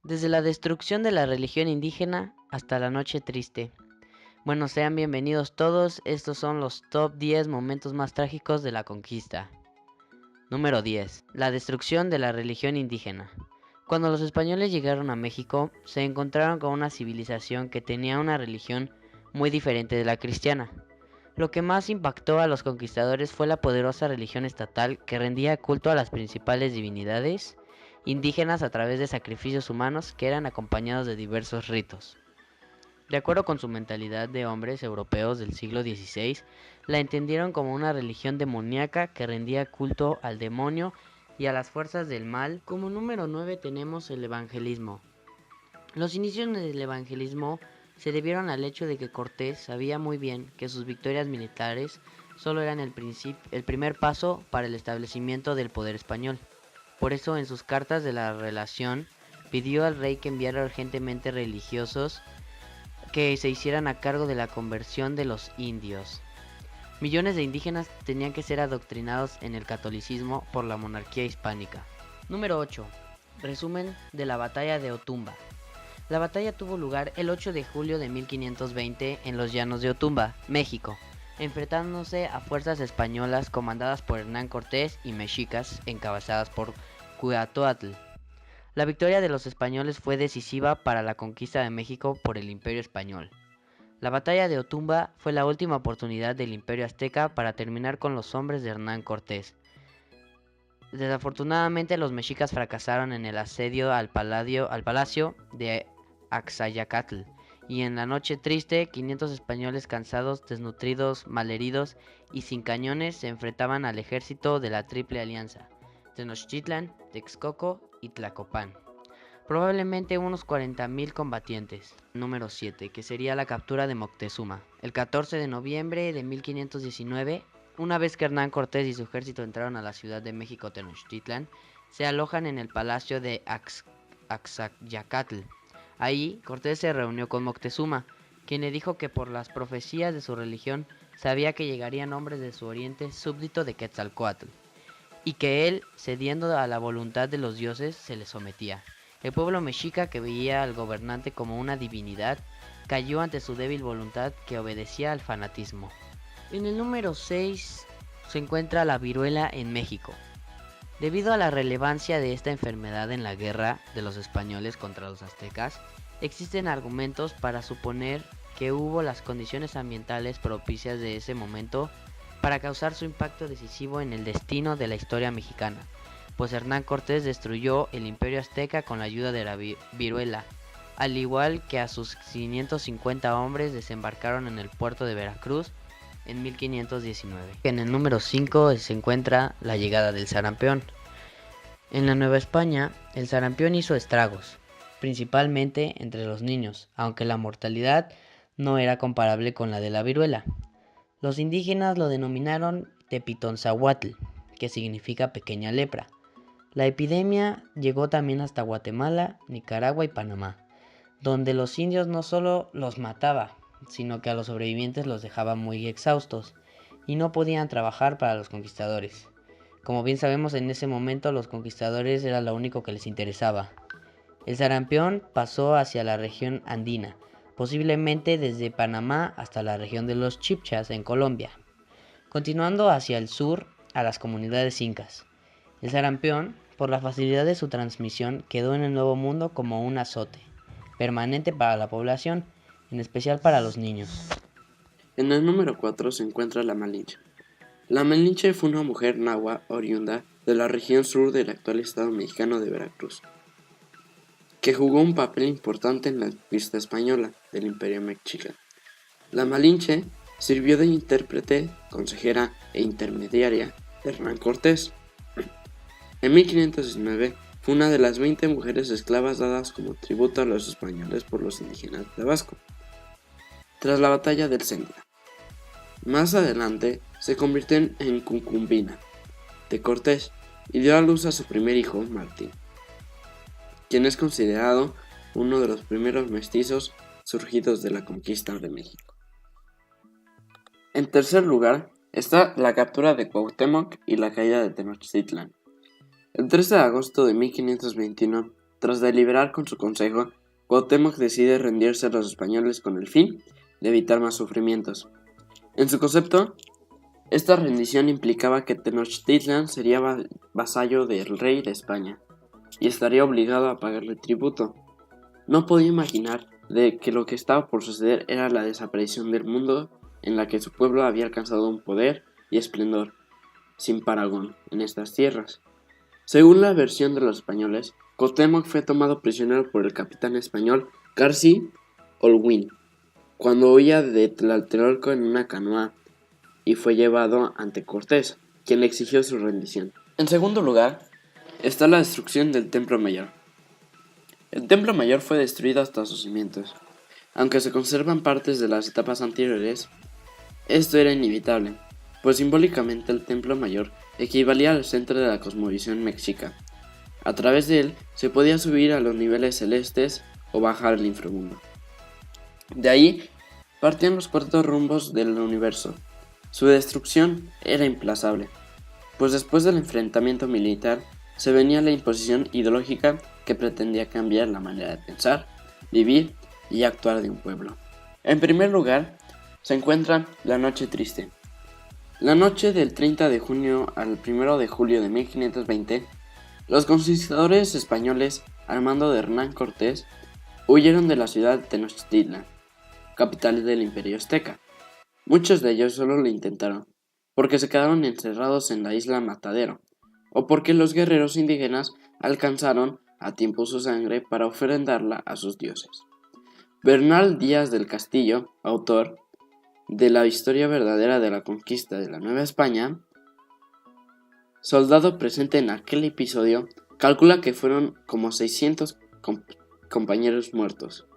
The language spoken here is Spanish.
Desde la destrucción de la religión indígena hasta la noche triste. Bueno, sean bienvenidos todos, estos son los top 10 momentos más trágicos de la conquista. Número 10. La destrucción de la religión indígena. Cuando los españoles llegaron a México, se encontraron con una civilización que tenía una religión muy diferente de la cristiana. Lo que más impactó a los conquistadores fue la poderosa religión estatal que rendía culto a las principales divinidades indígenas a través de sacrificios humanos que eran acompañados de diversos ritos. De acuerdo con su mentalidad de hombres europeos del siglo XVI, la entendieron como una religión demoníaca que rendía culto al demonio y a las fuerzas del mal. Como número 9 tenemos el evangelismo. Los inicios del evangelismo se debieron al hecho de que Cortés sabía muy bien que sus victorias militares solo eran el primer paso para el establecimiento del poder español. Por eso en sus cartas de la relación pidió al rey que enviara urgentemente religiosos que se hicieran a cargo de la conversión de los indios. Millones de indígenas tenían que ser adoctrinados en el catolicismo por la monarquía hispánica. Número 8. Resumen de la batalla de Otumba. La batalla tuvo lugar el 8 de julio de 1520 en los llanos de Otumba, México, enfrentándose a fuerzas españolas comandadas por Hernán Cortés y mexicas encabezadas por Cuauhtémoc. La victoria de los españoles fue decisiva para la conquista de México por el Imperio Español. La batalla de Otumba fue la última oportunidad del Imperio Azteca para terminar con los hombres de Hernán Cortés. Desafortunadamente los mexicas fracasaron en el asedio al palacio de Axayacatl, y en la noche triste 500 españoles cansados, desnutridos, malheridos y sin cañones se enfrentaban al ejército de la Triple Alianza, Tenochtitlan, Texcoco y Tlacopan. Probablemente unos 40,000 combatientes. Número 7, que sería la captura de Moctezuma. El 14 de noviembre de 1519, una vez que Hernán Cortés y su ejército entraron a la Ciudad de México Tenochtitlan, se alojan en el palacio de Axayacatl. Ahí, Cortés se reunió con Moctezuma, quien le dijo que por las profecías de su religión sabía que llegarían hombres de su oriente súbdito de Quetzalcóatl, y que él, cediendo a la voluntad de los dioses, se le sometía. El pueblo mexica, que veía al gobernante como una divinidad, cayó ante su débil voluntad que obedecía al fanatismo. En el número 6 se encuentra la viruela en México. Debido a la relevancia de esta enfermedad en la guerra de los españoles contra los aztecas, existen argumentos para suponer que hubo las condiciones ambientales propicias de ese momento para causar su impacto decisivo en el destino de la historia mexicana, pues Hernán Cortés destruyó el imperio azteca con la ayuda de la viruela, al igual que a sus 550 hombres desembarcaron en el puerto de Veracruz en 1519. En el número 5 se encuentra la llegada del sarampión. En la Nueva España, el sarampión hizo estragos, principalmente entre los niños, aunque la mortalidad no era comparable con la de la viruela. Los indígenas lo denominaron Tepitonzahuatl, que significa pequeña lepra. La epidemia llegó también hasta Guatemala, Nicaragua y Panamá, donde los indios no solo los mataba, sino que a los sobrevivientes los dejaba muy exhaustos y no podían trabajar para los conquistadores. Como bien sabemos, en ese momento los conquistadores era lo único que les interesaba. El sarampión pasó hacia la región andina, posiblemente desde Panamá hasta la región de los Chibchas en Colombia, continuando hacia el sur a las comunidades incas. El sarampión, por la facilidad de su transmisión, quedó en el Nuevo Mundo como un azote permanente para la población, en especial para los niños. En el número 4 se encuentra la Malinche. La Malinche fue una mujer nahua oriunda de la región sur del actual estado mexicano de Veracruz, que jugó un papel importante en la conquista española del Imperio Mexica. La Malinche sirvió de intérprete, consejera e intermediaria de Hernán Cortés. En 1519 fue una de las 20 mujeres esclavas dadas como tributo a los españoles por los indígenas de Tabasco, tras la batalla del Centro. Más adelante se convirtió en concubina de Cortés y dio a luz a su primer hijo, Martín, quien es considerado uno de los primeros mestizos surgidos de la conquista de México. En tercer lugar está la captura de Cuauhtémoc y la caída de Tenochtitlan. El 13 de agosto de 1521, Tras deliberar con su consejo, Cuauhtémoc decide rendirse a los españoles con el fin de evitar más sufrimientos. En su concepto, esta rendición implicaba que Tenochtitlan sería vasallo del rey de España y estaría obligado a pagarle tributo. No podía imaginar que lo que estaba por suceder era la desaparición del mundo en la que su pueblo había alcanzado un poder y esplendor sin parangón en estas tierras. Según la versión de los españoles, Cuauhtémoc fue tomado prisionero por el capitán español Garci Olguín cuando huía de Tlatelolco en una canoa y fue llevado ante Cortés, quien le exigió su rendición. En segundo lugar, está la destrucción del Templo Mayor. El Templo Mayor fue destruido hasta sus cimientos. Aunque se conservan partes de las etapas anteriores, esto era inevitable, pues simbólicamente el Templo Mayor equivalía al centro de la cosmovisión mexica. A través de él se podía subir a los niveles celestes o bajar al inframundo. De ahí partían los cuatro rumbos del universo. Su destrucción era implacable, pues después del enfrentamiento militar se venía la imposición ideológica que pretendía cambiar la manera de pensar, vivir y actuar de un pueblo. En primer lugar, se encuentra la Noche Triste. La noche del 30 de junio al 1 de julio de 1520, los conquistadores españoles, al mando de Hernán Cortés, huyeron de la ciudad de Tenochtitlan, capital del Imperio Azteca. Muchos de ellos solo lo intentaron, porque se quedaron encerrados en la isla Matadero, o porque los guerreros indígenas alcanzaron a tiempo su sangre para ofrendarla a sus dioses. Bernal Díaz del Castillo, autor de la historia verdadera de la conquista de la Nueva España, soldado presente en aquel episodio, calcula que fueron como 600 compañeros muertos.